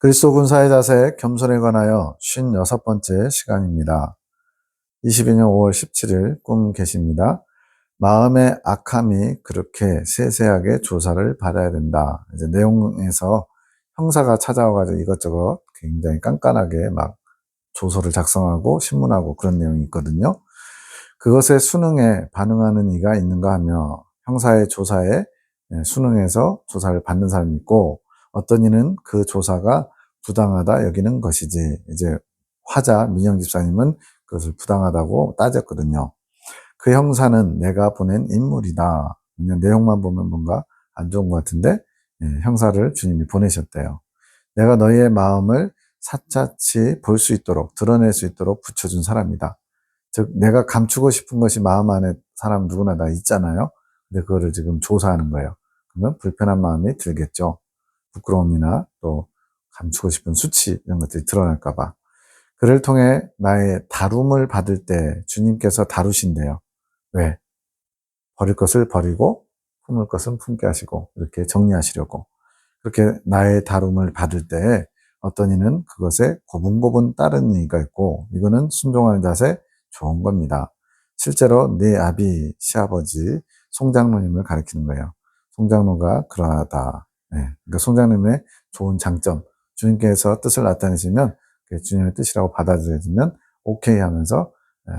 그리스도 군사의 자세 겸손에 관하여 56번째 시간입니다. 22년 5월 17일 꿈 계십니다. 마음의 악함이 그렇게 세세하게 조사를 받아야 된다. 이제 내용에서 형사가 찾아와가지고 이것저것 굉장히 깐깐하게 막 조서를 작성하고 신문하고 그런 내용이 있거든요. 그것에 수능에 반응하는 이가 있는가 하며 형사의 조사에 수능해서 조사를 받는 사람이 있고 어떤 이는 그 조사가 부당하다 여기는 것이지 이제 화자 민영 집사님은 그것을 부당하다고 따졌거든요. 그 형사는 내가 보낸 인물이다. 그냥 내용만 보면 뭔가 안 좋은 것 같은데 형사를 주님이 보내셨대요. 내가 너희의 마음을 사차치 볼 수 있도록 드러낼 수 있도록 붙여준 사람이다. 즉 내가 감추고 싶은 것이 마음 안에 사람 누구나 다 있잖아요. 근데 그거를 지금 조사하는 거예요. 그러면 불편한 마음이 들겠죠. 부끄러움이나 또 감추고 싶은 수치 이런 것들이 드러날까 봐. 그를 통해 나의 다룸을 받을 때 주님께서 다루신대요. 왜? 버릴 것을 버리고 품을 것은 품게 하시고 이렇게 정리하시려고. 그렇게 나의 다룸을 받을 때 어떤 이는 그것에 고분고분 따르는 이가 있고 이거는 순종하는 자세 좋은 겁니다. 실제로 네 아비 시아버지 송장로님을 가리키는 거예요. 송장로가 그러하다. 네. 그러니까 송장로님의 좋은 장점 주님께서 뜻을 나타내시면 주님의 뜻이라고 받아들여지면 오케이 하면서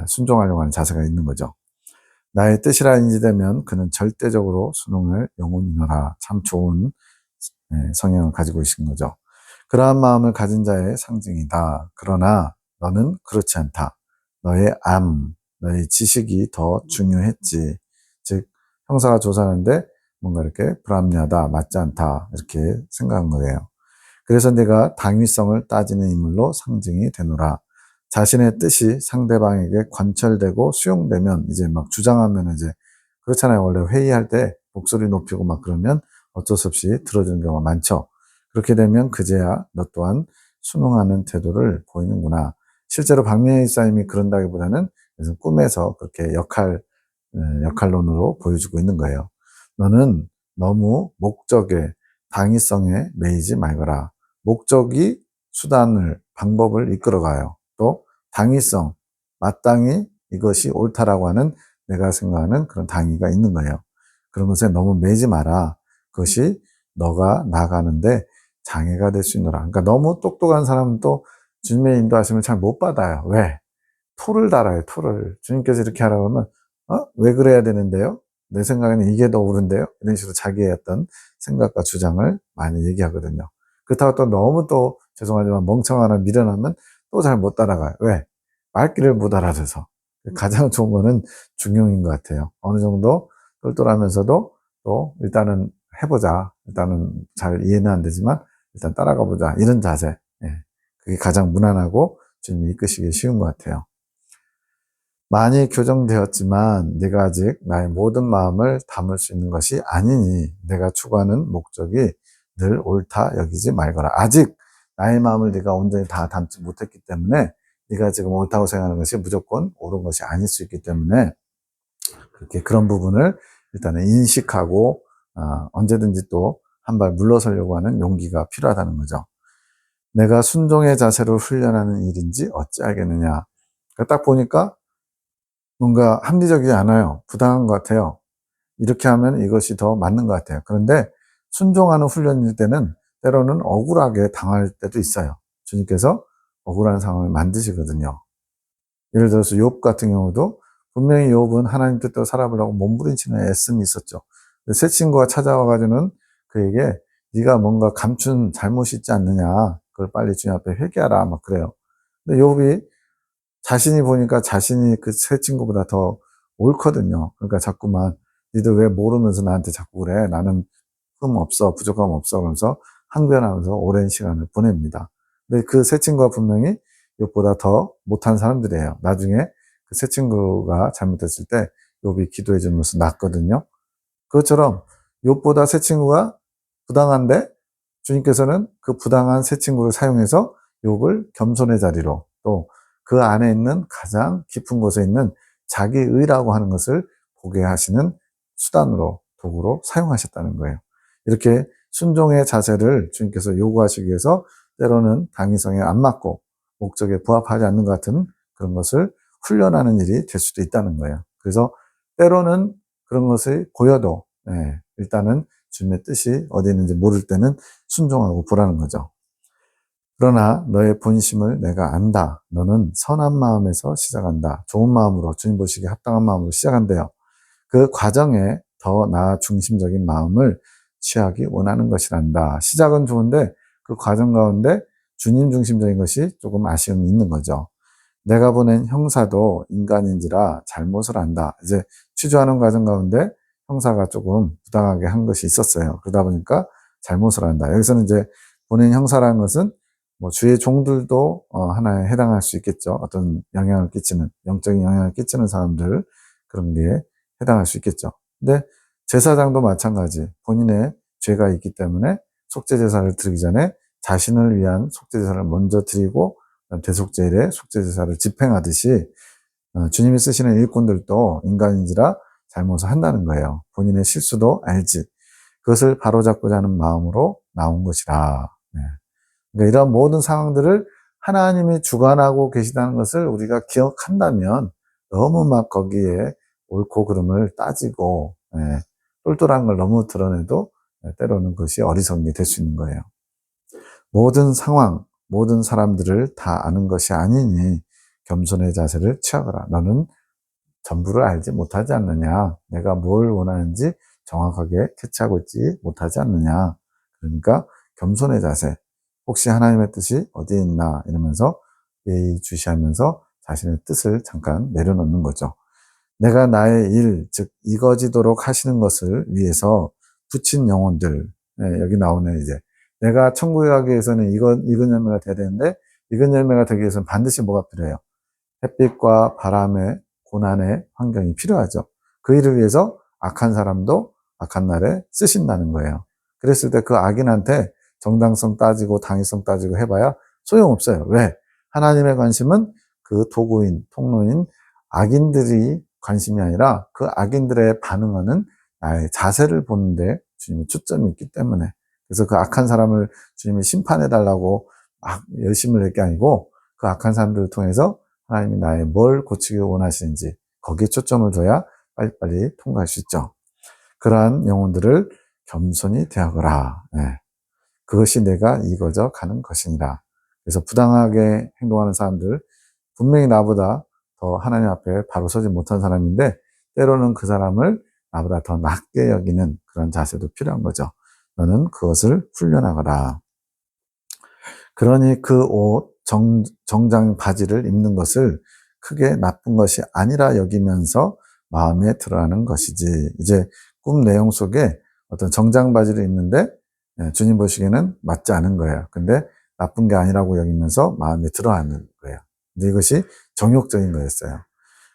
순종하려고 하는 자세가 있는 거죠. 나의 뜻이라 인지되면 그는 절대적으로 순응을 영원히 너라. 참 좋은 성향을 가지고 계신 거죠. 그러한 마음을 가진 자의 상징이다. 그러나 너는 그렇지 않다. 너의 너의 지식이 더 중요했지. 즉 형사가 조사하는데 뭔가 이렇게 불합리하다, 맞지 않다 이렇게 생각한 거예요. 그래서 내가 당위성을 따지는 인물로 상징이 되노라. 자신의 뜻이 상대방에게 관철되고 수용되면 이제 막 주장하면 이제 그렇잖아요. 원래 회의할 때 목소리 높이고 막 그러면 어쩔 수 없이 들어주는 경우가 많죠. 그렇게 되면 그제야 너 또한 순응하는 태도를 보이는구나. 실제로 박민혜 집사님이 그런다기보다는 꿈에서 그렇게 역할론으로 보여주고 있는 거예요. 너는 너무 목적에 당위성에 매이지 말거라. 목적이 수단을 방법을 이끌어가요. 또 당위성, 마땅히 이것이 옳다라고 하는 내가 생각하는 그런 당위가 있는 거예요. 그런 것에 너무 매지 마라. 그것이 너가 나가는데 장애가 될 수 있노라. 그러니까 너무 똑똑한 사람은 또 주님의 인도하심을 잘 못 받아요. 왜? 토를 달아요, 토를. 주님께서 이렇게 하라고 하면, 왜 그래야 되는데요? 내 생각에는 이게 더 옳은데요? 이런 식으로 자기의 어떤 생각과 주장을 많이 얘기하거든요. 그렇다고 또 너무 또, 죄송하지만 멍청하나 미련하면 또 잘 못 따라가요. 왜? 말귀를 못 알아들어서. 가장 좋은 거는 중용인 것 같아요. 어느 정도 똘똘하면서도 또 일단은 해보자. 일단은 잘 이해는 안 되지만 일단 따라가 보자. 이런 자세. 예. 그게 가장 무난하고 주님이 이끄시기 쉬운 것 같아요. 많이 교정되었지만 네가 아직 나의 모든 마음을 담을 수 있는 것이 아니니 내가 추구하는 목적이 늘 옳다 여기지 말거라. 아직 나의 마음을 네가 온전히 다 담지 못했기 때문에 네가 지금 옳다고 생각하는 것이 무조건 옳은 것이 아닐 수 있기 때문에 그렇게 그런 부분을 일단은 인식하고 언제든지 또 한 발 물러서려고 하는 용기가 필요하다는 거죠. 내가 순종의 자세로 훈련하는 일인지 어찌 알겠느냐. 그러니까 딱 보니까 뭔가 합리적이지 않아요. 부당한 것 같아요. 이렇게 하면 이것이 더 맞는 것 같아요. 그런데 순종하는 훈련일 때는 때로는 억울하게 당할 때도 있어요. 주님께서 억울한 상황을 만드시거든요. 예를 들어서 욥 같은 경우도 분명히 욥은 하나님 뜻대로 살아보려고 몸부림치는 애씀이 있었죠. 새 친구가 찾아와가지고는 그에게 네가 뭔가 감춘 잘못이 있지 않느냐. 그걸 빨리 주님 앞에 회개하라. 막 그래요. 근데 욥이 자신이 보니까 자신이 그 새 친구보다 더 옳거든요. 그러니까 자꾸만 니들 왜 모르면서 나한테 자꾸 그래. 나는 흠 없어. 부족함 없어. 그러면서 항변하면서 오랜 시간을 보냅니다. 근데 그 새 친구가 분명히 욥보다 더 못한 사람들이에요. 나중에 그 새 친구가 잘못했을 때 욥이 기도해 주면서 낫거든요. 그것처럼 욥보다 새 친구가 부당한데 주님께서는 그 부당한 새 친구를 사용해서 욥을 겸손의 자리로 또 그 안에 있는 가장 깊은 곳에 있는 자기의라고 하는 것을 보게 하시는 수단으로 도구로 사용하셨다는 거예요. 이렇게 순종의 자세를 주님께서 요구하시기 위해서 때로는 당위성에 안 맞고 목적에 부합하지 않는 것 같은 그런 것을 훈련하는 일이 될 수도 있다는 거예요. 그래서 때로는 그런 것이 보여도 일단은 주님의 뜻이 어디 있는지 모를 때는 순종하고 보라는 거죠. 그러나 너의 본심을 내가 안다. 너는 선한 마음에서 시작한다. 좋은 마음으로, 주님 보시기에 합당한 마음으로 시작한대요. 그 과정에 더 나 중심적인 마음을 취하기 원하는 것이란다. 시작은 좋은데 그 과정 가운데 주님 중심적인 것이 조금 아쉬움이 있는 거죠. 내가 보낸 형사도 인간인지라 잘못을 한다. 이제 취조하는 과정 가운데 형사가 조금 부당하게 한 것이 있었어요. 그러다 보니까 잘못을 한다. 여기서는 이제 보낸 형사라는 것은 뭐 주의 종들도 하나에 해당할 수 있겠죠. 어떤 영향을 끼치는, 영적인 영향을 끼치는 사람들, 그런 게 해당할 수 있겠죠. 근데 제사장도 마찬가지. 본인의 죄가 있기 때문에 속죄제사를 드리기 전에 자신을 위한 속죄제사를 먼저 드리고 대속제일에 속죄제사를 집행하듯이 주님이 쓰시는 일꾼들도 인간인지라 잘못을 한다는 거예요. 본인의 실수도 알지. 그것을 바로잡고자 하는 마음으로 나온 것이라. 그러니까 이런 모든 상황들을 하나님이 주관하고 계시다는 것을 우리가 기억한다면 너무 막 거기에 옳고 그름을 따지고 똘똘한 걸 너무 드러내도 때로는 그것이 어리석음이 될 수 있는 거예요. 모든 상황, 모든 사람들을 다 아는 것이 아니니 겸손의 자세를 취하거라. 너는 전부를 알지 못하지 않느냐. 내가 뭘 원하는지 정확하게 캐치하고 있지 못하지 않느냐. 그러니까 겸손의 자세. 혹시 하나님의 뜻이 어디에 있나 이러면서 예의주시하면서 자신의 뜻을 잠깐 내려놓는 거죠. 내가 나의 일, 즉 이거지도록 하시는 것을 위해서 붙인 영혼들, 여기 나오네 이제. 내가 천국에 가기 위해서는 익은 열매가 돼야 되는데 익은 열매가 되기 위해서는 반드시 뭐가 필요해요? 햇빛과 바람의 고난의 환경이 필요하죠. 그 일을 위해서 악한 사람도 악한 날에 쓰신다는 거예요. 그랬을 때 그 악인한테 정당성 따지고 당위성 따지고 해봐야 소용없어요. 왜? 하나님의 관심은 그 도구인, 통로인 악인들이 관심이 아니라 그 악인들의 반응하는 나의 자세를 보는데 주님의 초점이 있기 때문에. 그래서 그 악한 사람을 주님이 심판해달라고 막 열심을 낼 게 아니고 그 악한 사람들을 통해서 하나님이 나의 뭘 고치기 원하시는지 거기에 초점을 둬야 빨리빨리 통과할 수 있죠. 그러한 영혼들을 겸손히 대하거라. 그것이 내가 이거져 가는 것이니라. 그래서 부당하게 행동하는 사람들, 분명히 나보다 더 하나님 앞에 바로 서지 못한 사람인데 때로는 그 사람을 나보다 더 낮게 여기는 그런 자세도 필요한 거죠. 너는 그것을 훈련하거라. 그러니 그 옷, 정장 바지를 입는 것을 크게 나쁜 것이 아니라 여기면서 마음에 들어하는 것이지. 이제 꿈 내용 속에 어떤 정장 바지를 입는데 주님 보시기에는 맞지 않은 거예요. 근데 나쁜 게 아니라고 여기면서 마음에 들어하는 거예요. 근데 이것이 정욕적인 거였어요.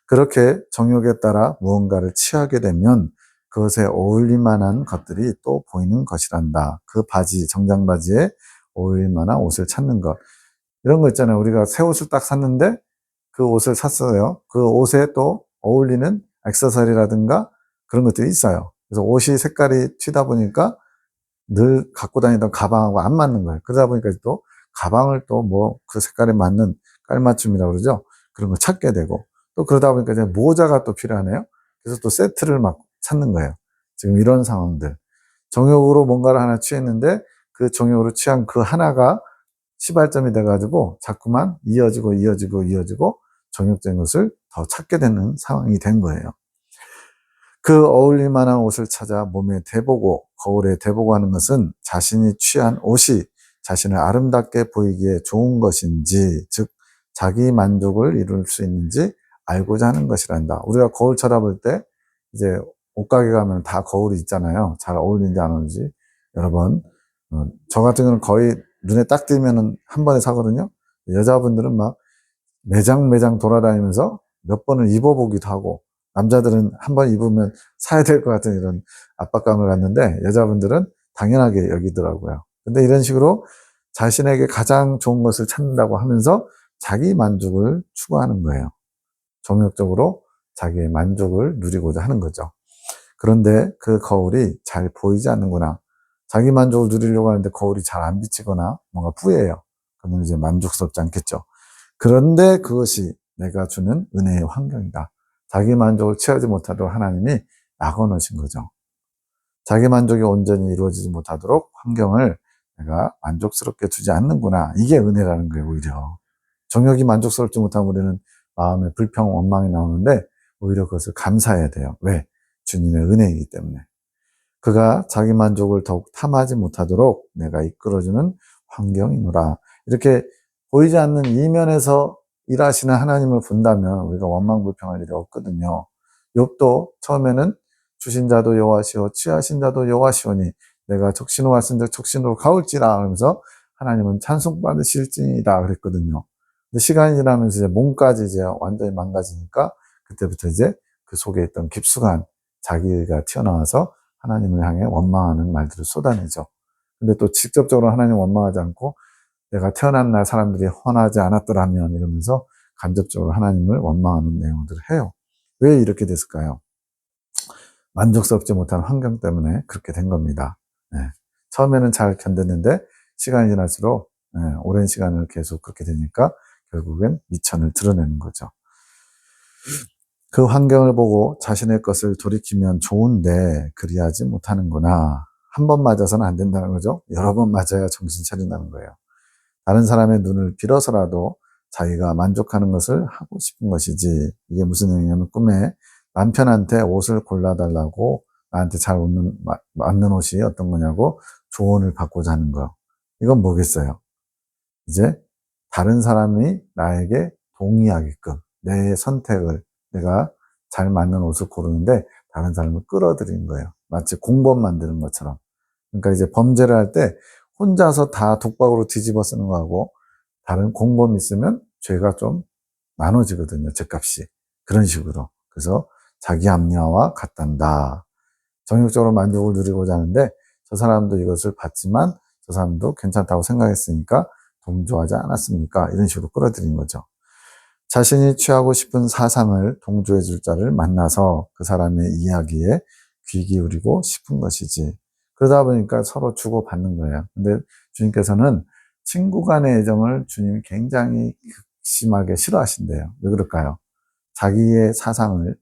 그렇게 정욕에 따라 무언가를 취하게 되면 그것에 어울릴 만한 것들이 또 보이는 것이란다. 그 바지, 정장 바지에 어울릴 만한 옷을 찾는 것. 이런 거 있잖아요. 우리가 새 옷을 딱 샀는데 그 옷을 샀어요. 그 옷에 또 어울리는 액세서리라든가 그런 것들이 있어요. 그래서 옷이 색깔이 튀다 보니까 늘 갖고 다니던 가방하고 안 맞는 거예요. 그러다 보니까 또 가방을 또 뭐 그 색깔에 맞는 깔맞춤이라고 그러죠. 그런 걸 찾게 되고 또 그러다 보니까 이제 모자가 또 필요하네요. 그래서 또 세트를 막 찾는 거예요. 지금 이런 상황들. 정욕으로 뭔가를 하나 취했는데 그 정욕으로 취한 그 하나가 시발점이 돼가지고 자꾸만 이어지고 정욕적인 것을 더 찾게 되는 상황이 된 거예요. 그 어울릴 만한 옷을 찾아 몸에 대보고 거울에 대보고 하는 것은 자신이 취한 옷이 자신을 아름답게 보이기에 좋은 것인지, 즉 자기 만족을 이룰 수 있는지 알고자 하는 것이란다. 우리가 거울 쳐다볼 때 이제 옷가게 가면 다 거울이 있잖아요. 잘 어울리는지 안 어울리는지. 여러 번 저 같은 경우는 거의 눈에 딱 띄면은 한 번에 사거든요. 여자분들은 막 매장 돌아다니면서 몇 번을 입어보기도 하고 남자들은 한 번 입으면 사야 될 것 같은 이런 압박감을 갖는데 여자분들은 당연하게 여기더라고요. 근데 이런 식으로 자신에게 가장 좋은 것을 찾는다고 하면서 자기 만족을 추구하는 거예요. 정욕적으로 자기의 만족을 누리고자 하는 거죠. 그런데 그 거울이 잘 보이지 않는구나. 자기 만족을 누리려고 하는데 거울이 잘 안 비치거나 뭔가 뿌예요. 그러면 이제 만족스럽지 않겠죠. 그런데 그것이 내가 주는 은혜의 환경이다. 자기 만족을 취하지 못하도록 하나님이 막아놓으신 거죠. 자기 만족이 온전히 이루어지지 못하도록 환경을 내가 만족스럽게 두지 않는구나. 이게 은혜라는 거예요, 오히려. 정욕이 만족스럽지 못하면 우리는 마음에 불평, 원망이 나오는데 오히려 그것을 감사해야 돼요. 왜? 주님의 은혜이기 때문에. 그가 자기 만족을 더욱 탐하지 못하도록 내가 이끌어주는 환경이노라. 이렇게 보이지 않는 이면에서 일하시는 하나님을 본다면 우리가 원망불평할 일이 없거든요. 욥도 처음에는 주신 자도 여호와시오 취하신 자도 여호와시오니 내가 적신호 왔은즉 적신호로 가올지라 하면서 하나님은 찬송받으실지이다 그랬거든요. 근데 시간이 지나면서 이제 몸까지 이제 완전히 망가지니까 그때부터 이제 그 속에 있던 깊숙한 자기가 튀어나와서 하나님을 향해 원망하는 말들을 쏟아내죠. 근데 또 직접적으로 하나님 원망하지 않고 내가 태어난 날 사람들이 헌하지 않았더라면 이러면서 간접적으로 하나님을 원망하는 내용들을 해요. 왜 이렇게 됐을까요? 만족스럽지 못한 환경 때문에 그렇게 된 겁니다. 네. 처음에는 잘 견뎠는데 시간이 지날수록 오랜 시간을 계속 그렇게 되니까 결국엔 미천을 드러내는 거죠. 그 환경을 보고 자신의 것을 돌이키면 좋은데 그리하지 못하는구나. 한 번 맞아서는 안 된다는 거죠. 여러 번 맞아야 정신 차린다는 거예요. 다른 사람의 눈을 빌어서라도 자기가 만족하는 것을 하고 싶은 것이지. 이게 무슨 의미냐면 꿈에 남편한테 옷을 골라달라고 나한테 잘 맞는 옷이 어떤 거냐고 조언을 받고자 하는 거. 이건 뭐겠어요? 이제 다른 사람이 나에게 동의하게끔 내 선택을 내가 잘 맞는 옷을 고르는데 다른 사람을 끌어들이는 거예요. 마치 공범 만드는 것처럼. 그러니까 이제 범죄를 할 때 혼자서 다 독박으로 뒤집어 쓰는 거하고 다른 공범이 있으면 죄가 좀 나눠지거든요. 죄값이. 그런 식으로. 그래서 자기 합리화와 같단다. 정욕적으로 만족을 누리고자 하는데 저 사람도 이것을 받지만 저 사람도 괜찮다고 생각했으니까 동조하지 않았습니까? 이런 식으로 끌어들인 거죠. 자신이 취하고 싶은 사상을 동조해 줄 자를 만나서 그 사람의 이야기에 귀 기울이고 싶은 것이지. 그러다 보니까 서로 주고받는 거예요. 근데 주님께서는 친구 간의 애정을 주님이 굉장히 극심하게 싫어하신대요. 왜 그럴까요? 자기의 사상을,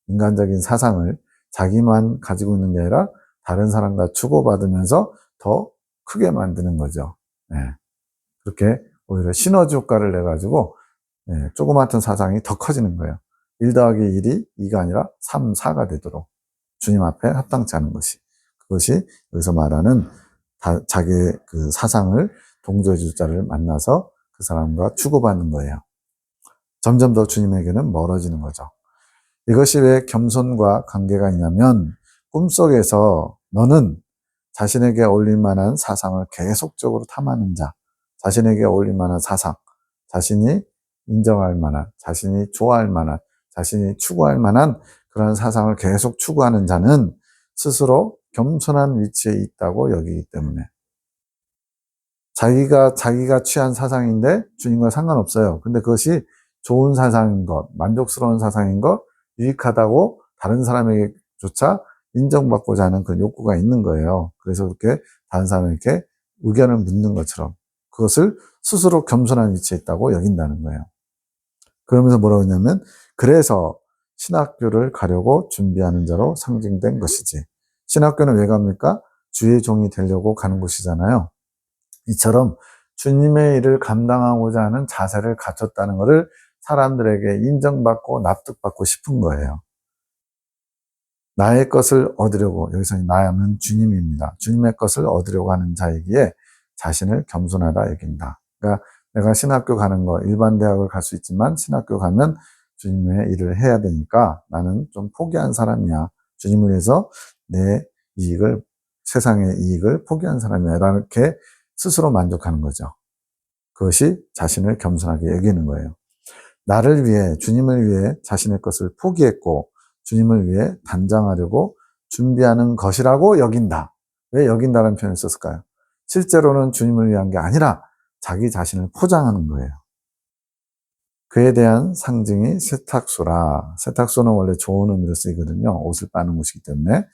인간적인 사상을 자기만 가지고 있는 게 아니라 다른 사람과 주고받으면서 더 크게 만드는 거죠. 네. 그렇게 오히려 시너지 효과를 내가지고 조그맣던 사상이 더 커지는 거예요. 1 더하기 1이 2가 아니라 3, 4가 되도록 주님 앞에 합당치 않은 것이. 그것이 여기서 말하는 자기의 그 사상을 동조해 줄 자를 만나서 그 사람과 주고받는 거예요. 점점 더 주님에게는 멀어지는 거죠. 이것이 왜 겸손과 관계가 있냐면 꿈속에서 너는 자신에게 어울릴 만한 사상을 계속적으로 탐하는 자, 자신에게 어울릴 만한 사상, 자신이 인정할 만한, 자신이 좋아할 만한, 자신이 추구할 만한 그런 사상을 계속 추구하는 자는 스스로 겸손한 위치에 있다고 여기기 때문에 자기가 취한 사상인데 주님과 상관없어요. 근데 그것이 좋은 사상인 것, 만족스러운 사상인 것, 유익하다고 다른 사람에게조차 인정받고자 하는 그런 욕구가 있는 거예요. 그래서 그렇게 다른 사람에게 의견을 묻는 것처럼 그것을 스스로 겸손한 위치에 있다고 여긴다는 거예요. 그러면서 뭐라고 했냐면 그래서 신학교를 가려고 준비하는 자로 상징된 것이지. 신학교는 왜 갑니까? 주의 종이 되려고 가는 곳이잖아요. 이처럼 주님의 일을 감당하고자 하는 자세를 갖췄다는 것을 사람들에게 인정받고 납득받고 싶은 거예요. 나의 것을 얻으려고, 여기서 나는 주님입니다. 주님의 것을 얻으려고 하는 자이기에 자신을 겸손하다 여긴다. 그러니까 내가 신학교 가는 거, 일반 대학을 갈 수 있지만 신학교 가면 주님의 일을 해야 되니까 나는 좀 포기한 사람이야. 주님을 위해서 내 이익을, 세상의 이익을 포기한 사람이야. 이렇게 스스로 만족하는 거죠. 그것이 자신을 겸손하게 여기는 거예요. 나를 위해, 주님을 위해 자신의 것을 포기했고 주님을 위해 단장하려고 준비하는 것이라고 여긴다. 왜 여긴다는 표현을 썼을까요? 실제로는 주님을 위한 게 아니라 자기 자신을 포장하는 거예요. 그에 대한 상징이 세탁소라. 세탁소는 원래 좋은 의미로 쓰이거든요. 옷을 빠는 곳이기 때문에.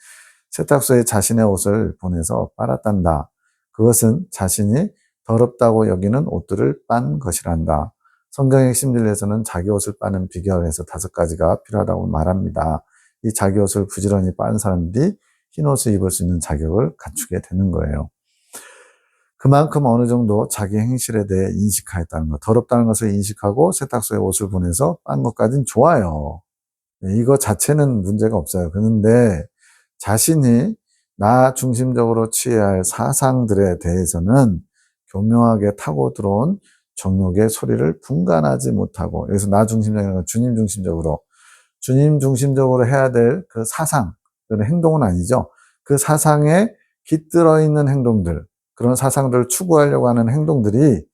세탁소에 자신의 옷을 보내서 빨았단다. 그것은 자신이 더럽다고 여기는 옷들을 빤 것이란다. 성경의 핵심 진리에서는 자기 옷을 빠는 비결을 해서 5가지가 필요하다고 말합니다. 이 자기 옷을 부지런히 빤 사람들이 흰 옷을 입을 수 있는 자격을 갖추게 되는 거예요. 그만큼 어느 정도 자기 행실에 대해 인식하였다는 것. 더럽다는 것을 인식하고 세탁소에 옷을 보내서 빤 것까지는 좋아요. 이거 자체는 문제가 없어요. 그런데 자신이 나 중심적으로 취해야 할 사상들에 대해서는 교묘하게 타고 들어온 정욕의 소리를 분간하지 못하고, 여기서 나 중심적인 건 주님 중심적으로 해야 될 그 사상, 그런 행동은 아니죠. 그 사상에 깃들어 있는 행동들, 그런 사상들을 추구하려고 하는 행동들이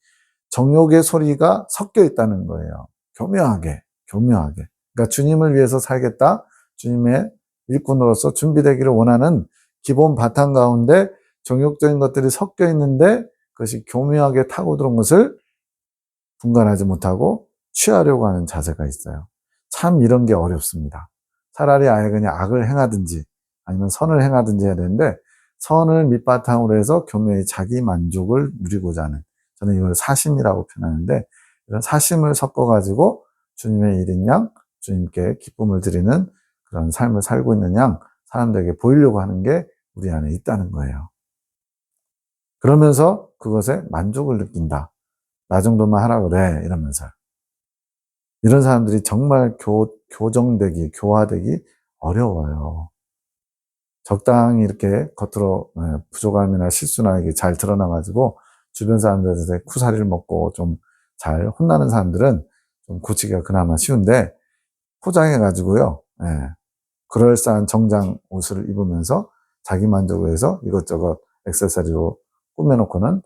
정욕의 소리가 섞여 있다는 거예요. 교묘하게. 그러니까 주님을 위해서 살겠다, 주님의 일꾼으로서 준비되기를 원하는 기본 바탕 가운데 정욕적인 것들이 섞여 있는데, 그것이 교묘하게 타고 들어온 것을 분간하지 못하고 취하려고 하는 자세가 있어요. 참 이런 게 어렵습니다. 차라리 아예 그냥 악을 행하든지 아니면 선을 행하든지 해야 되는데, 선을 밑바탕으로 해서 교묘히 자기 만족을 누리고자 하는, 저는 이걸 사심이라고 표현하는데, 이런 사심을 섞어가지고 주님의 일인 양, 주님께 기쁨을 드리는 그런 삶을 살고 있는 양, 사람들에게 보이려고 하는 게 우리 안에 있다는 거예요. 그러면서 그것에 만족을 느낀다. 나 정도만 하라 그래, 이러면서. 이런 사람들이 정말 교화되기 어려워요. 적당히 이렇게 겉으로 부족함이나 실수나 이게 잘 드러나가지고 주변 사람들한테 쿠사리를 먹고 좀 잘 혼나는 사람들은 좀 고치기가 그나마 쉬운데, 포장해가지고요, 그럴싸한 정장 옷을 입으면서 자기 만족을 위해서 이것저것 액세서리로 꾸며놓고는,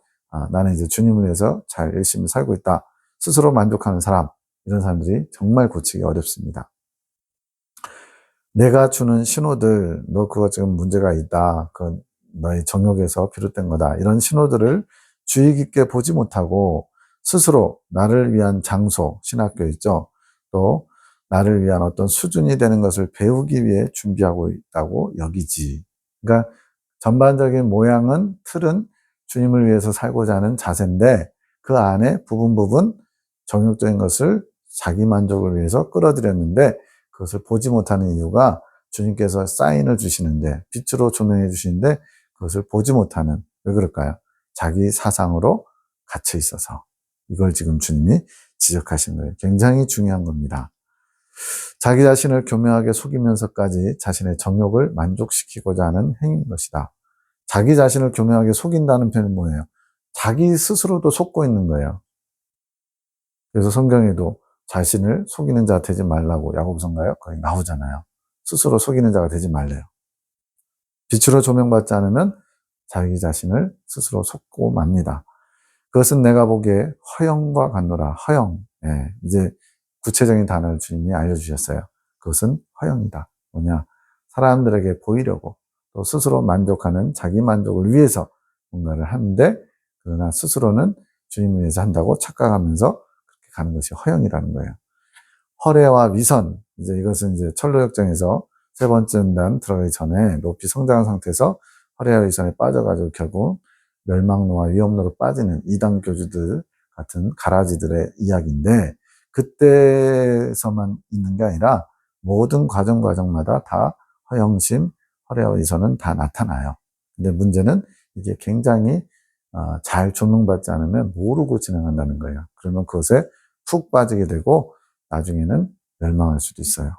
나는 이제 주님을 위해서 잘 열심히 살고 있다, 스스로 만족하는 사람, 이런 사람들이 정말 고치기 어렵습니다. 내가 주는 신호들, 너 그거 지금 문제가 있다, 그건 너의 정욕에서 비롯된 거다, 이런 신호들을 주의 깊게 보지 못하고 스스로 나를 위한 장소, 신학교 있죠, 또 나를 위한 어떤 수준이 되는 것을 배우기 위해 준비하고 있다고 여기지. 그러니까 전반적인 모양은, 틀은 주님을 위해서 살고자 하는 자세인데, 그 안에 부분 정욕적인 것을 자기 만족을 위해서 끌어들였는데, 그것을 보지 못하는 이유가 주님께서 사인을 주시는데, 빛으로 조명해 주시는데 그것을 보지 못하는, 왜 그럴까요? 자기 사상으로 갇혀 있어서. 이걸 지금 주님이 지적하신 거예요. 굉장히 중요한 겁니다. 자기 자신을 교묘하게 속이면서까지 자신의 정욕을 만족시키고자 하는 행위인 것이다. 자기 자신을 교묘하게 속인다는 표현은 뭐예요? 자기 스스로도 속고 있는 거예요. 그래서 성경에도 자신을 속이는 자 되지 말라고, 야고보서인가요? 거기 나오잖아요. 스스로 속이는 자가 되지 말래요. 빛으로 조명받지 않으면 자기 자신을 스스로 속고 맙니다. 그것은 내가 보기에 허영과 같노라. 허영. 이제 구체적인 단어를 주님이 알려주셨어요. 그것은 허영이다. 뭐냐? 사람들에게 보이려고, 또 스스로 만족하는 자기 만족을 위해서 뭔가를 하는데, 그러나 스스로는 주님을 위해서 한다고 착각하면서 그렇게 가는 것이 허영이라는 거예요. 허례와 위선. 이제 이것은 이제 철로역정에서 3번째 단 들어가기 전에 높이 성장한 상태에서 허례와 위선에 빠져가지고 결국 멸망로와 위험로로 빠지는 이단 교주들 같은 가라지들의 이야기인데, 그때서만 있는 게 아니라 모든 과정마다 다 허영심, 허례와 위선은 다 나타나요. 근데 문제는 이게 굉장히 잘 조명받지 않으면 모르고 진행한다는 거예요. 그러면 그것에 푹 빠지게 되고 나중에는 멸망할 수도 있어요.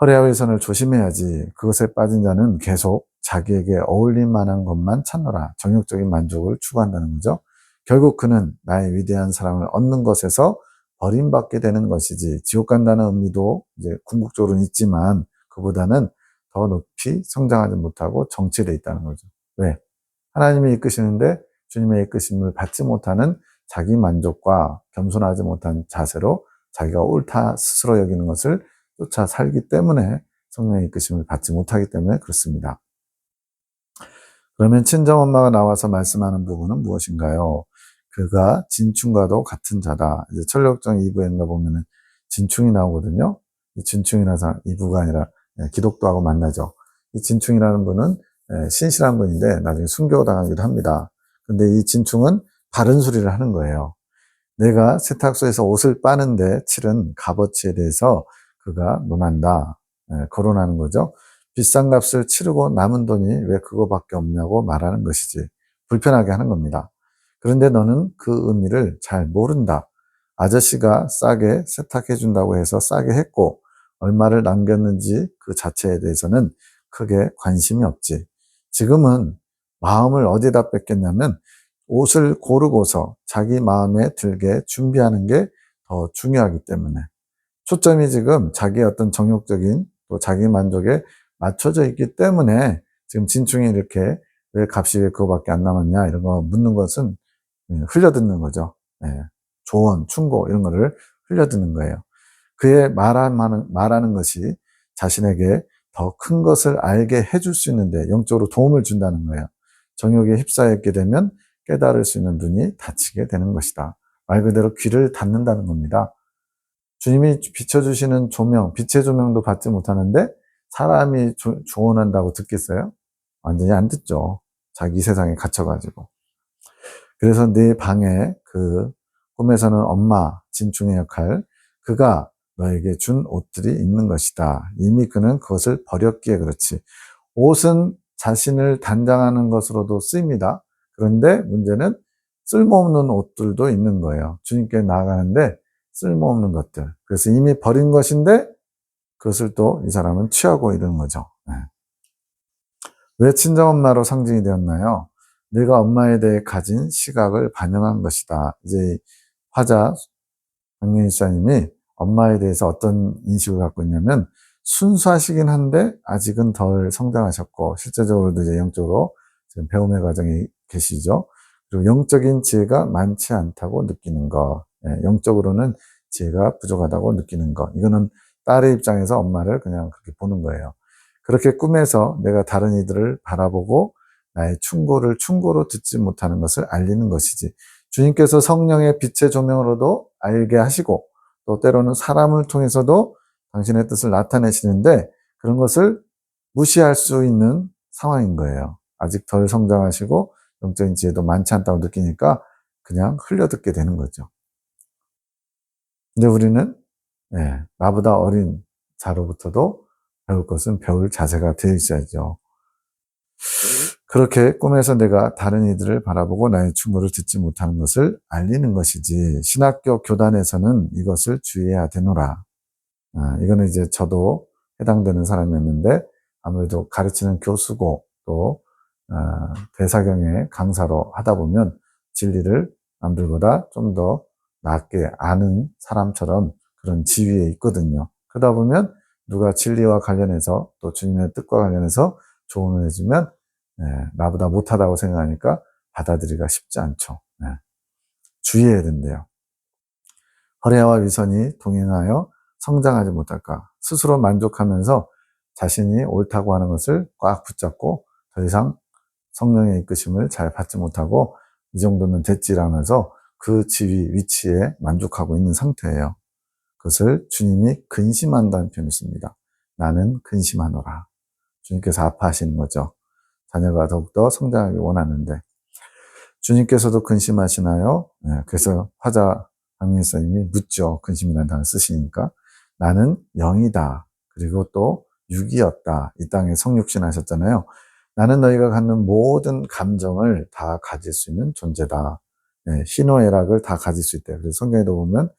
허례와 위선을 조심해야지. 그것에 빠진 자는 계속 자기에게 어울릴 만한 것만 찾노라. 정욕적인 만족을 추구한다는 거죠. 결국 그는 나의 위대한 사랑을 얻는 것에서 버림받게 되는 것이지, 지옥 간다는 의미도 이제 궁극적으로는 있지만 그보다는 더 높이 성장하지 못하고 정체되어 있다는 거죠. 왜? 하나님이 이끄시는데 주님의 이끄심을 받지 못하는 자기 만족과 겸손하지 못한 자세로 자기가 옳다 스스로 여기는 것을 쫓아 살기 때문에 성령의 이끄심을 받지 못하기 때문에 그렇습니다. 그러면 친정엄마가 나와서 말씀하는 부분은 무엇인가요? 그가 진충과도 같은 자다. 이제 철력정 2부에 보면은 진충이 나오거든요. 이 진충이라서 2부가 아니라 기독도하고 만나죠. 이 진충이라는 분은 신실한 분인데 나중에 순교당하기도 합니다. 근데 이 진충은 바른 소리를 하는 거예요. 내가 세탁소에서 옷을 빠는데 치른 값어치에 대해서 그가 논한다. 거론하는 거죠. 비싼 값을 치르고 남은 돈이 왜 그거밖에 없냐고 말하는 것이지. 불편하게 하는 겁니다. 그런데 너는 그 의미를 잘 모른다. 아저씨가 싸게 세탁해 준다고 해서 싸게 했고 얼마를 남겼는지 그 자체에 대해서는 크게 관심이 없지. 지금은 마음을 어디다 뺏겼냐면 옷을 고르고서 자기 마음에 들게 준비하는 게 더 중요하기 때문에 초점이 지금 자기의 어떤 정욕적인 또 자기 만족에 맞춰져 있기 때문에 지금 진충이 이렇게 왜 값이 왜 그거밖에 안 남았냐 이런 거 묻는 것은 흘려듣는 거죠. 예. 조언, 충고 이런 거를 흘려듣는 거예요. 그의 말하는 것이 자신에게 더 큰 것을 알게 해줄 수 있는데 영적으로 도움을 준다는 거예요. 정욕에 휩싸였게 되면 깨달을 수 있는 눈이 닫히게 되는 것이다. 말 그대로 귀를 닫는다는 겁니다. 주님이 비춰주시는 조명, 빛의 조명도 받지 못하는데 사람이 조언한다고 듣겠어요? 완전히 안 듣죠. 자기 세상에 갇혀가지고. 그래서 네 방에 그 꿈에서는 엄마, 진충의 역할, 그가 너에게 준 옷들이 있는 것이다. 이미 그는 그것을 버렸기에 그렇지. 옷은 자신을 단장하는 것으로도 쓰입니다. 그런데 문제는 쓸모없는 옷들도 있는 거예요. 주님께 나아가는데 쓸모없는 것들. 그래서 이미 버린 것인데 그것을 또 이 사람은 취하고 이러는 거죠. 네. 왜 친정엄마로 상징이 되었나요? 내가 엄마에 대해 가진 시각을 반영한 것이다. 이제 화자 박명희 사님이 엄마에 대해서 어떤 인식을 갖고 있냐면 순수하시긴 한데 아직은 덜 성장하셨고 실제적으로도 이제 영적으로 지금 배움의 과정에 계시죠. 그리고 영적인 지혜가 많지 않다고 느끼는 거, 영적으로는 지혜가 부족하다고 느끼는 거. 이거는 딸의 입장에서 엄마를 그냥 그렇게 보는 거예요. 그렇게 꿈에서 내가 다른 이들을 바라보고 나의 충고로 듣지 못하는 것을 알리는 것이지. 주님께서 성령의 빛의 조명으로도 알게 하시고 또 때로는 사람을 통해서도 당신의 뜻을 나타내시는데 그런 것을 무시할 수 있는 상황인 거예요. 아직 덜 성장하시고 영적인 지혜도 많지 않다고 느끼니까 그냥 흘려듣게 되는 거죠. 근데 우리는 나보다 어린 자로부터도 배울 것은 배울 자세가 되어 있어야죠. 그렇게 꿈에서 내가 다른 이들을 바라보고 나의 충고를 듣지 못하는 것을 알리는 것이지 신학교 교단에서는 이것을 주의해야 되노라. 이거는 이제 저도 해당되는 사람이었는데 아무래도 가르치는 교수고 또 대사경의 강사로 하다 보면 진리를 남들보다 좀 더 낫게 아는 사람처럼 그런 지위에 있거든요. 그러다 보면 누가 진리와 관련해서 또 주님의 뜻과 관련해서 조언을 해주면 나보다 못하다고 생각하니까 받아들이기가 쉽지 않죠. 주의해야 된대요. 허례와 위선이 동행하여 성장하지 못할까. 스스로 만족하면서 자신이 옳다고 하는 것을 꽉 붙잡고 더 이상 성령의 이끄심을 잘 받지 못하고 이 정도면 됐지라면서 그 지위, 위치에 만족하고 있는 상태예요. 그것을 주님이 근심한다는 표현을 씁니다. 나는 근심하노라. 주님께서 아파하시는 거죠. 자녀가 더욱더 성장하기 원하는데 주님께서도 근심하시나요? 그래서 화자 박민수님이 묻죠. 근심이라는 단어 쓰시니까 나는 영이다. 그리고 또 육이었다. 이 땅에 성육신 하셨잖아요. 나는 너희가 갖는 모든 감정을 다 가질 수 있는 존재다. 희노애락을 다 가질 수 있대요. 그래서 성경에도 보면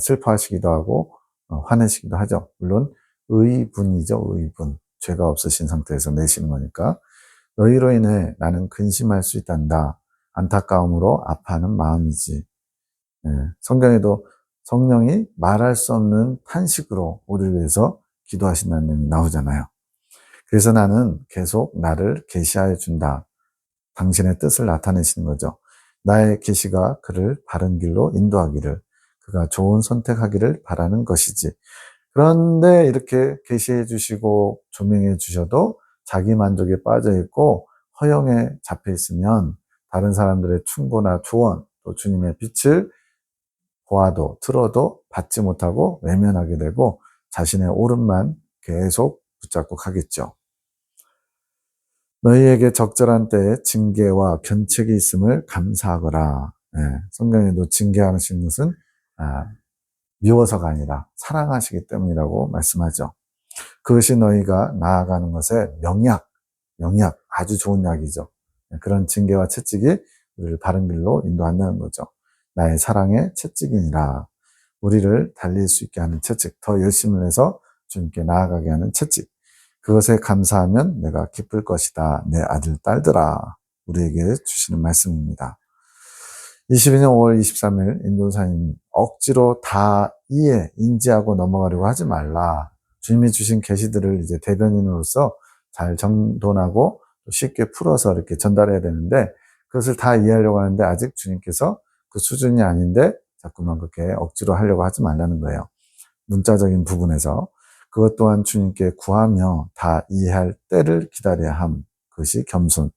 슬퍼하시기도 하고 화내시기도 하죠. 물론 의분이죠. 의분. 죄가 없으신 상태에서 내시는 거니까. 너희로 인해 나는 근심할 수 있단다. 안타까움으로 아파하는 마음이지. 성경에도 성령이 말할 수 없는 탄식으로 우리를 위해서 기도하신다는 내용이 나오잖아요. 그래서 나는 계속 나를 계시하여 준다. 당신의 뜻을 나타내시는 거죠. 나의 계시가 그를 바른 길로 인도하기를, 그가 좋은 선택하기를 바라는 것이지. 그런데 이렇게 계시해 주시고 조명해 주셔도 자기 만족에 빠져 있고 허영에 잡혀 있으면 다른 사람들의 충고나 조언, 또 주님의 빛을 보아도 들어도 받지 못하고 외면하게 되고 자신의 옳음만 계속 붙잡고 가겠죠. 너희에게 적절한 때에 징계와 견책이 있음을 감사하거라. 성경에도 징계하시는 것은 미워서가 아니라 사랑하시기 때문이라고 말씀하죠. 그것이 너희가 나아가는 것에 명약, 아주 좋은 약이죠. 그런 징계와 채찍이 우리를 바른 길로 인도한다는 거죠. 나의 사랑의 채찍이니라. 우리를 달릴 수 있게 하는 채찍, 더 열심을 해서 주님께 나아가게 하는 채찍. 그것에 감사하면 내가 기쁠 것이다. 내 아들, 딸들아. 우리에게 주시는 말씀입니다. 22년 5월 23일 인도사님 억지로 다 인지하고 넘어가려고 하지 말라. 주님이 주신 계시들을 이제 대변인으로서 잘 정돈하고 쉽게 풀어서 이렇게 전달해야 되는데 그것을 다 이해하려고 하는데 아직 주님께서 그 수준이 아닌데 자꾸만 그렇게 억지로 하려고 하지 말라는 거예요. 문자적인 부분에서 그것 또한 주님께 구하며 다 이해할 때를 기다려야 함. 그것이 겸손.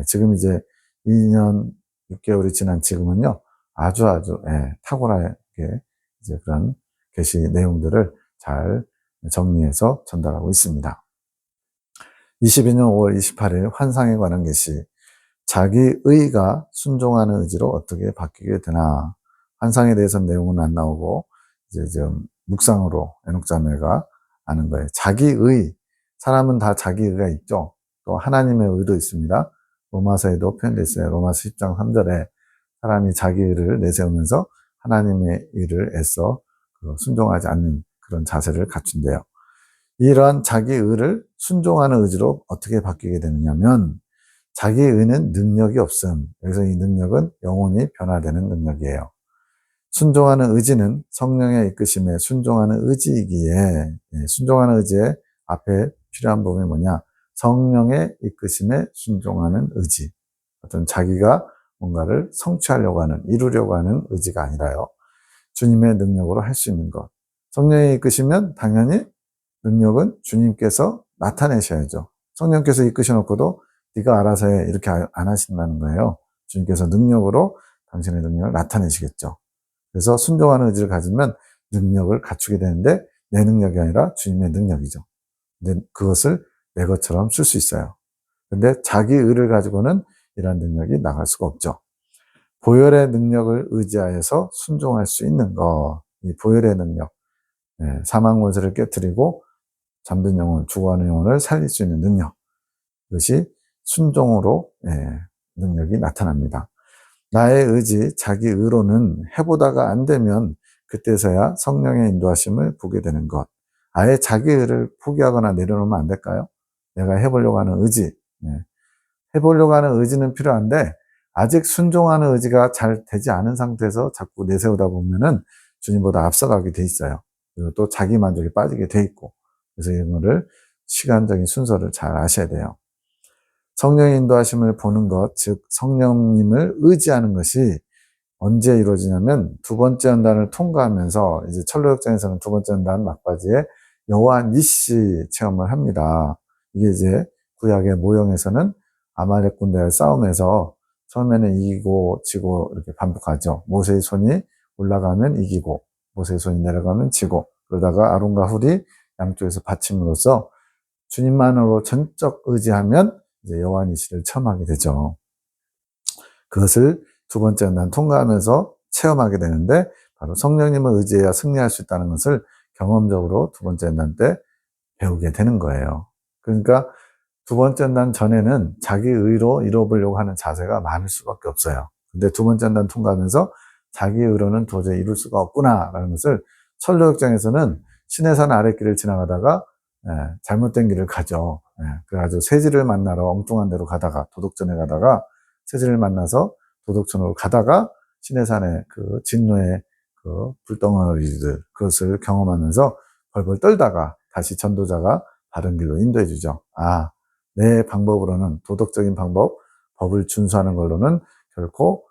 지금 이제 2년 6개월이 지난 지금은요, 아주 탁월하게 이제 그런 계시 내용들을 잘 정리해서 전달하고 있습니다. 22년 5월 28일 환상에 관한 계시. 자기 의가 순종하는 의지로 어떻게 바뀌게 되나. 환상에 대해서는 내용은 안 나오고 이제 좀 묵상으로 에녹자매가 아는 거예요. 자기 의. 사람은 다 자기 의가 있죠. 또 하나님의 의도 있습니다. 로마서에도 표현되어 있어요. 로마서 10장 3절에 사람이 자기 의를 내세우면서 하나님의 의를 애써 순종하지 않는 그런 자세를 갖춘대요. 이러한 자기 의를 순종하는 의지로 어떻게 바뀌게 되느냐면 자기 의는 능력이 없음. 여기서 이 능력은 영혼이 변화되는 능력이에요. 순종하는 의지는 성령의 이끄심에 순종하는 의지이기에 순종하는 의지의 앞에 필요한 부분이 뭐냐? 성령의 이끄심에 순종하는 의지. 어떤 자기가 뭔가를 성취하려고 하는, 이루려고 하는 의지가 아니라요. 주님의 능력으로 할 수 있는 것. 성령이 이끄시면 당연히 능력은 주님께서 나타내셔야죠. 성령께서 이끄셔놓고도 네가 알아서 해 이렇게 안 하신다는 거예요. 주님께서 능력으로 당신의 능력을 나타내시겠죠. 그래서 순종하는 의지를 가지면 능력을 갖추게 되는데 내 능력이 아니라 주님의 능력이죠. 근데 그것을 내 것처럼 쓸 수 있어요. 근데 자기 의를 가지고는 이러한 능력이 나갈 수가 없죠. 보혈의 능력을 의지하여서 순종할 수 있는 것, 이 보혈의 능력, 사망 권세를 깨뜨리고 잠든 영혼, 죽어가는 영혼을 살릴 수 있는 능력, 그것이 순종으로 능력이 나타납니다. 나의 의지, 자기 의로는 해보다가 안 되면 그때서야 성령의 인도하심을 보게 되는 것. 아예 자기 의를 포기하거나 내려놓으면 안 될까요? 내가 해보려고 하는 의지, 해보려고 하는 의지는 필요한데 아직 순종하는 의지가 잘 되지 않은 상태에서 자꾸 내세우다 보면은 주님보다 앞서가게 돼 있어요. 그리고 또 자기 만족에 빠지게 돼 있고. 그래서 이거를 시간적인 순서를 잘 아셔야 돼요. 성령의 인도하심을 보는 것, 즉 성령님을 의지하는 것이 언제 이루어지냐면 두 번째 연단을 통과하면서 이제 철로역정에서는 두 번째 연단 막바지에 여호와 니시 체험을 합니다. 이게 이제 구약의 모형에서는 아말렉 군대의 싸움에서 처음에는 이기고 지고 이렇게 반복하죠. 모세의 손이 올라가면 이기고 모세의 손이 내려가면 지고 그러다가 아론과 훌이 양쪽에서 받침으로써 주님만으로 전적 의지하면 이제 여호와 니시를 체험하게 되죠. 그것을 두 번째 연단 통과하면서 체험하게 되는데 바로 성령님을 의지해야 승리할 수 있다는 것을 경험적으로 두 번째 연단 때 배우게 되는 거예요. 그러니까 두 번째 연단 전에는 자기 의로 이뤄보려고 하는 자세가 많을 수밖에 없어요. 근데 두 번째 연단 통과하면서 자기 의로는 도저히 이룰 수가 없구나라는 것을 철로역정에서는 시내산 아랫길을 지나가다가 잘못된 길을 가죠. 그래가지고 새지를 만나러 엉뚱한 데로 가다가 도덕전에 가다가 새지를 만나서 도덕촌으로 가다가 시내산의 그 진노의 그 불덩어리들 그것을 경험하면서 벌벌 떨다가 다시 전도자가 바른 길로 인도해 주죠. 아, 내 방법으로는 도덕적인 방법, 법을 준수하는 걸로는 결코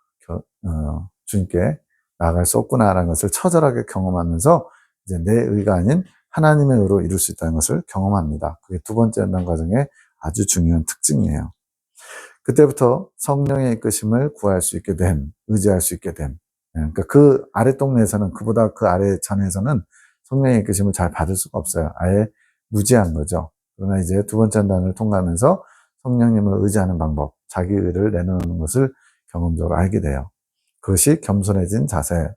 주님께 나아갈 수 없구나라는 것을 처절하게 경험하면서 이제 내 의가 아닌 하나님의 의로 이룰 수 있다는 것을 경험합니다. 그게 두 번째 연단 과정의 아주 중요한 특징이에요. 그때부터 성령의 이끄심을 구할 수 있게 됨, 의지할 수 있게 됨. 그러니까 그 아래 동네에서는, 그보다 그 아래 전에서는 성령의 이끄심을 잘 받을 수가 없어요. 아예 무지한 거죠. 그러나 이제 두 번째 단을 통과하면서 성령님을 의지하는 방법, 자기 의를 내놓는 것을 경험적으로 알게 돼요. 그것이 겸손해진 자세,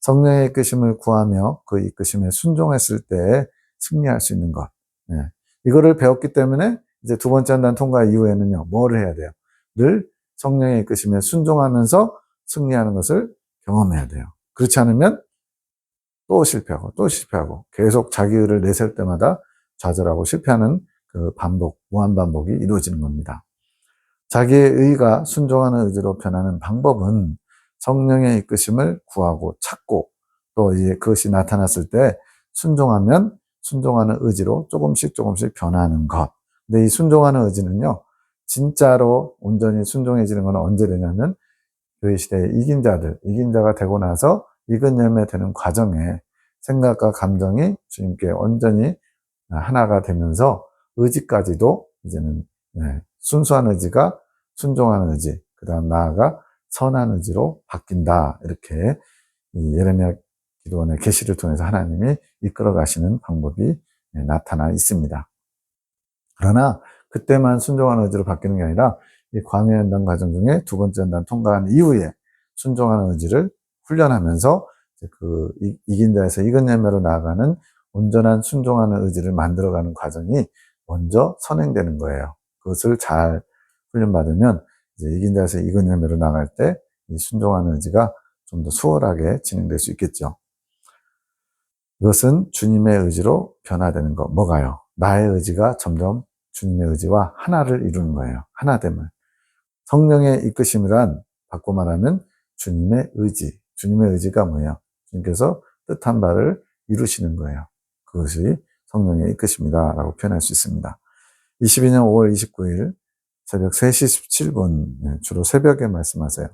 성령의 이끄심을 구하며 그 이끄심에 순종했을 때 승리할 수 있는 것. 예. 이거를 배웠기 때문에 이제 두 번째 한단 통과 이후에는요, 뭐를 해야 돼요? 늘 성령의 이끄심에 순종하면서 승리하는 것을 경험해야 돼요. 그렇지 않으면 또 실패하고 또 실패하고 계속 자기 의를 내세울 때마다 좌절하고 실패하는 그 반복, 무한 반복이 이루어지는 겁니다. 자기의 의가 순종하는 의지로 변하는 방법은 성령의 이끄심을 구하고 찾고 또 이제 그것이 나타났을 때 순종하면 순종하는 의지로 조금씩 변하는 것. 근데 이 순종하는 의지는요, 진짜로 온전히 순종해지는 건 언제 되냐면 교회 시대에 이긴 자가 되고 나서 익은 열매 되는 과정에 생각과 감정이 주님께 온전히 하나가 되면서 의지까지도 이제는 순수한 의지가 순종하는 의지, 그 다음 나아가 선한 의지로 바뀐다. 이렇게 예레미야 기도원의 계시를 통해서 하나님이 이끌어 가시는 방법이 나타나 있습니다. 그러나 그때만 순종하는 의지로 바뀌는 게 아니라 이 광야 연단 과정 중에 두 번째 연단 통과한 이후에 순종하는 의지를 훈련하면서 그 이긴 자에서 익은 열매로 나아가는 온전한 순종하는 의지를 만들어가는 과정이 먼저 선행되는 거예요. 그것을 잘 훈련받으면 이제 이긴 자에서 익은 열매로 나갈 때 이 순종하는 의지가 좀 더 수월하게 진행될 수 있겠죠. 이것은 주님의 의지로 변화되는 것. 뭐가요? 나의 의지가 점점 주님의 의지와 하나를 이루는 거예요. 하나됨을. 성령의 이끄심이란 바꿔 말하면 주님의 의지. 주님의 의지가 뭐예요? 주님께서 뜻한 바를 이루시는 거예요. 그것이 성령의 이끄심이다 라고 표현할 수 있습니다. 22년 5월 29일 새벽 3시 17분 주로 새벽에 말씀하세요.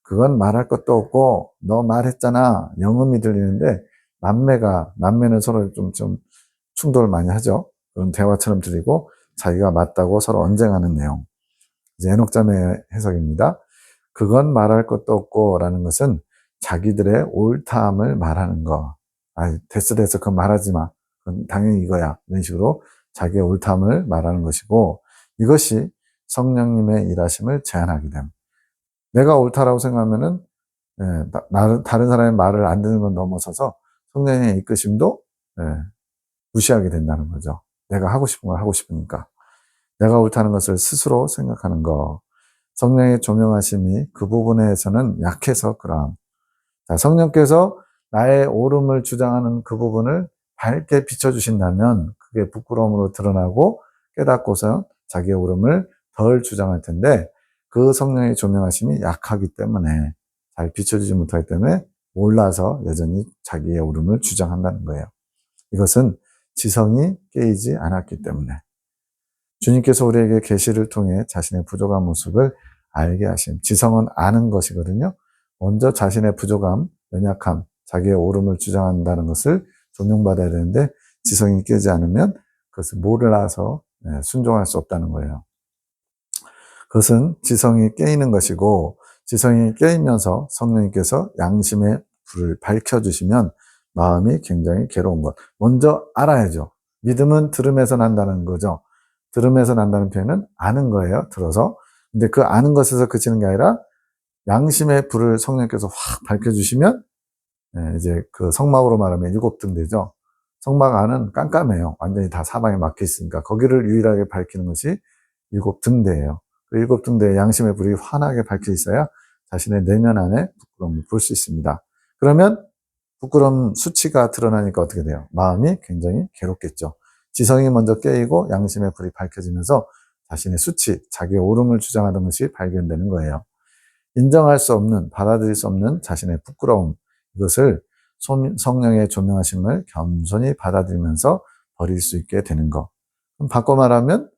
그건 말할 것도 없고 너 말했잖아. 영음이 들리는데 남매는 서로 좀 충돌을 많이 하죠. 그런 대화처럼 들리고 자기가 맞다고 서로 언쟁하는 내용. 이제 에녹자매 해석입니다. 그건 말할 것도 없고 라는 것은 자기들의 옳다함을 말하는 거. 됐어 그건 말하지 마. 그건 당연히 이거야. 이런 식으로 자기의 옳다함을 말하는 것이고 이것이 성령님의 일하심을 제한하게 됨. 내가 옳다라고 생각하면은 다른 사람의 말을 안 듣는 건 넘어서서 성령의 이끄심도 무시하게 된다는 거죠. 내가 하고 싶은 걸 하고 싶으니까. 내가 옳다는 것을 스스로 생각하는 거. 성령의 조명하심이 그 부분에서는 약해서 그럼. 자, 성령께서 나의 옳음을 주장하는 그 부분을 밝게 비춰주신다면 그게 부끄러움으로 드러나고 깨닫고서 자기의 옳음을 덜 주장할 텐데 그 성령의 조명하심이 약하기 때문에 잘 비춰주지 못하기 때문에 몰라서 여전히 자기의 옳음을 주장한다는 거예요. 이것은 지성이 깨이지 않았기 때문에 주님께서 우리에게 계시를 통해 자신의 부족한 모습을 알게 하심. 지성은 아는 것이거든요. 먼저 자신의 부족함, 연약함, 자기의 옳음을 주장한다는 것을 존중받아야 되는데 지성이 깨지 않으면 그것을 몰라서 순종할 수 없다는 거예요. 그것은 지성이 깨이는 것이고 지성이 깨이면서 성령님께서 양심의 불을 밝혀주시면 마음이 굉장히 괴로운 것. 먼저 알아야죠. 믿음은 들음에서 난다는 거죠. 들음에서 난다는 표현은 아는 거예요. 들어서. 근데 그 아는 것에서 그치는 게 아니라 양심의 불을 성령께서 확 밝혀주시면 이제 그 성막으로 말하면 7등 되죠. 성막 안은 깜깜해요. 완전히 다 사방에 막혀 있으니까 거기를 유일하게 밝히는 것이 7등대예요. 그 7등대에 양심의 불이 환하게 밝혀 있어야 자신의 내면 안에 부끄러움을 볼 수 있습니다. 그러면 부끄러움 수치가 드러나니까 어떻게 돼요? 마음이 굉장히 괴롭겠죠. 지성이 먼저 깨이고 양심의 불이 밝혀지면서 자신의 수치, 자기의 옳음을 주장하는 것이 발견되는 거예요. 인정할 수 없는, 받아들일 수 없는 자신의 부끄러움, 이것을 성령의 조명하심을 겸손히 받아들이면서 버릴 수 있게 되는 것. 그럼 바꿔 말하면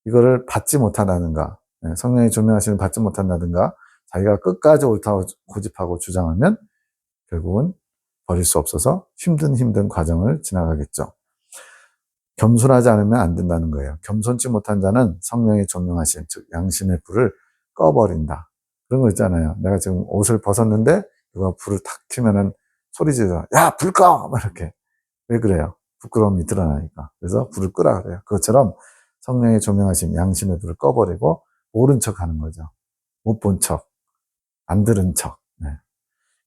이거를 받지 못한다든가, 성령의 조명하심을 받지 못한다든가, 자기가 끝까지 옳다고 고집하고 주장하면 결국은 버릴 수 없어서 힘든 과정을 지나가겠죠. 겸손하지 않으면 안 된다는 거예요. 겸손치 못한 자는 성령의 조명하심, 즉 양심의 불을 꺼버린다. 그런 거 있잖아요. 내가 지금 옷을 벗었는데 누가 불을 탁 켜면은 소리 지르잖아. 야, 불 꺼! 막 이렇게. 왜 그래요? 부끄러움이 드러나니까. 그래서 불을 끄라 그래요. 그것처럼 성령의 조명하심 양심의 불을 꺼버리고 모른 척 하는 거죠. 못 본 척, 안 들은 척. 네.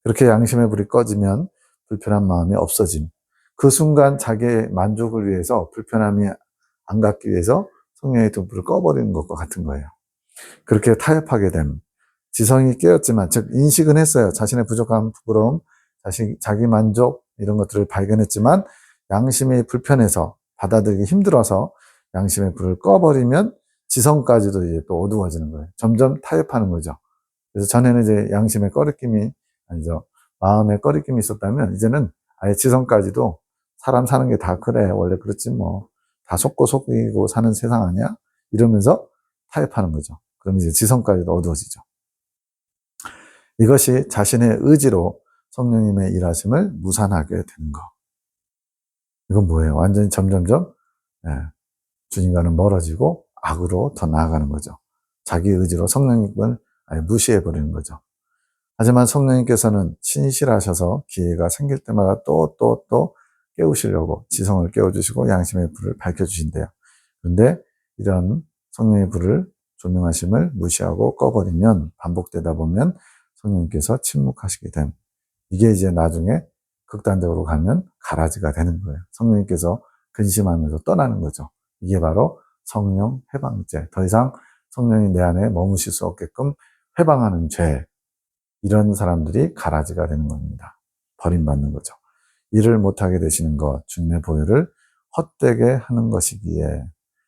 그렇게 양심의 불이 꺼지면 불편한 마음이 없어짐. 그 순간 자기의 만족을 위해서 불편함이 안 갖기 위해서 성령의 두 불을 꺼버리는 것과 같은 거예요. 그렇게 타협하게 됨. 지성이 깨었지만, 즉 인식은 했어요. 자신의 부족함, 부끄러움, 자기 만족 이런 것들을 발견했지만 양심이 불편해서 받아들이기 힘들어서 양심의 불을 꺼버리면 지성까지도 이제 또 어두워지는 거예요. 점점 타협하는 거죠. 그래서 전에는 이제 양심의 꺼리낌이 아니죠. 마음의 꺼리낌이 있었다면 이제는 아예 지성까지도 사람 사는 게 다 그래. 원래 그렇지 뭐. 다 속고 속이고 사는 세상 아니야? 이러면서 타협하는 거죠. 그럼 이제 지성까지도 어두워지죠. 이것이 자신의 의지로 성령님의 일하심을 무산하게 되는 거. 이건 뭐예요? 완전히 점점점 주님과는 멀어지고 악으로 더 나아가는 거죠. 자기 의지로 성령님을 아예 무시해버리는 거죠. 하지만 성령님께서는 신실하셔서 기회가 생길 때마다 또 깨우시려고 지성을 깨워주시고 양심의 불을 밝혀주신대요. 그런데 이런 성령의 불을 조명하심을 무시하고 꺼버리면 반복되다 보면 성령님께서 침묵하시게 됨. 이게 이제 나중에 극단적으로 가면 가라지가 되는 거예요. 성령님께서 근심하면서 떠나는 거죠. 이게 바로 성령 해방죄. 더 이상 성령이 내 안에 머무실 수 없게끔 해방하는 죄. 이런 사람들이 가라지가 되는 겁니다. 버림받는 거죠. 일을 못하게 되시는 것, 주님의 보혈을 헛되게 하는 것이기에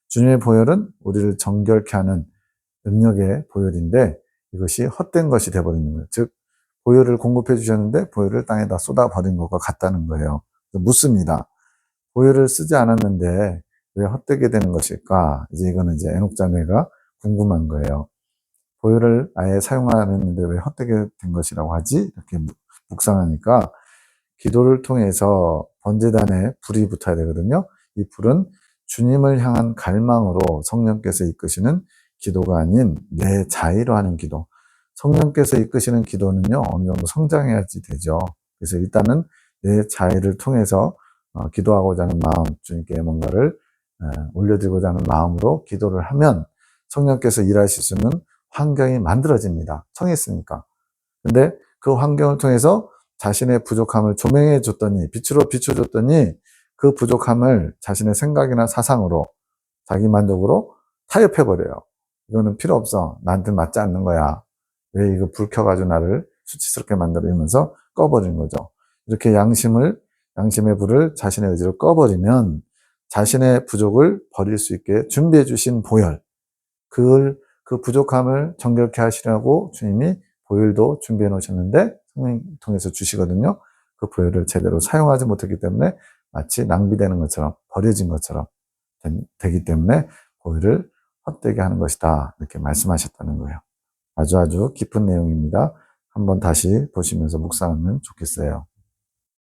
주님의 보혈은 우리를 정결케 하는 능력의 보혈인데 이것이 헛된 것이 되어버리는 거예요. 즉 보혈을 공급해 주셨는데 보혈을 땅에다 쏟아버린 것과 같다는 거예요. 묻습니다. 보혈을 쓰지 않았는데 왜 헛되게 되는 것일까? 이제 이거는 이제 에녹자매가 궁금한 거예요. 보혈을 아예 사용 안 했는데 왜 헛되게 된 것이라고 하지? 이렇게 묵상하니까 기도를 통해서 번제단에 불이 붙어야 되거든요. 이 불은 주님을 향한 갈망으로 성령께서 이끄시는 기도가 아닌 내 자의로 하는 기도. 성령께서 이끄시는 기도는요, 어느 정도 성장해야지 되죠. 그래서 일단은 내 자의를 통해서 기도하고자 하는 마음, 주님께 뭔가를 올려드리고자 하는 마음으로 기도를 하면 성령께서 일하실 수 있는 환경이 만들어집니다. 청했으니까. 근데 그 환경을 통해서 자신의 부족함을 조명해 줬더니, 빛으로 비춰줬더니 그 부족함을 자신의 생각이나 사상으로, 자기 만족으로 타협해버려요. 이거는 필요 없어. 나한테 맞지 않는 거야. 왜 이거 불 켜가지고 나를 수치스럽게 만들어 이러면서 꺼버리는 거죠. 이렇게 양심의 불을 자신의 의지로 꺼버리면 자신의 부족을 버릴 수 있게 준비해 주신 보혈, 그 부족함을 정결케 하시려고 주님이 보혈도 준비해 놓으셨는데 성령 통해서 주시거든요. 그 보혈을 제대로 사용하지 못했기 때문에 마치 낭비되는 것처럼 버려진 것처럼 되기 때문에 보혈을 헛되게 하는 것이다. 이렇게 말씀하셨다는 거예요. 아주 깊은 내용입니다. 한번 다시 보시면서 묵상하면 좋겠어요.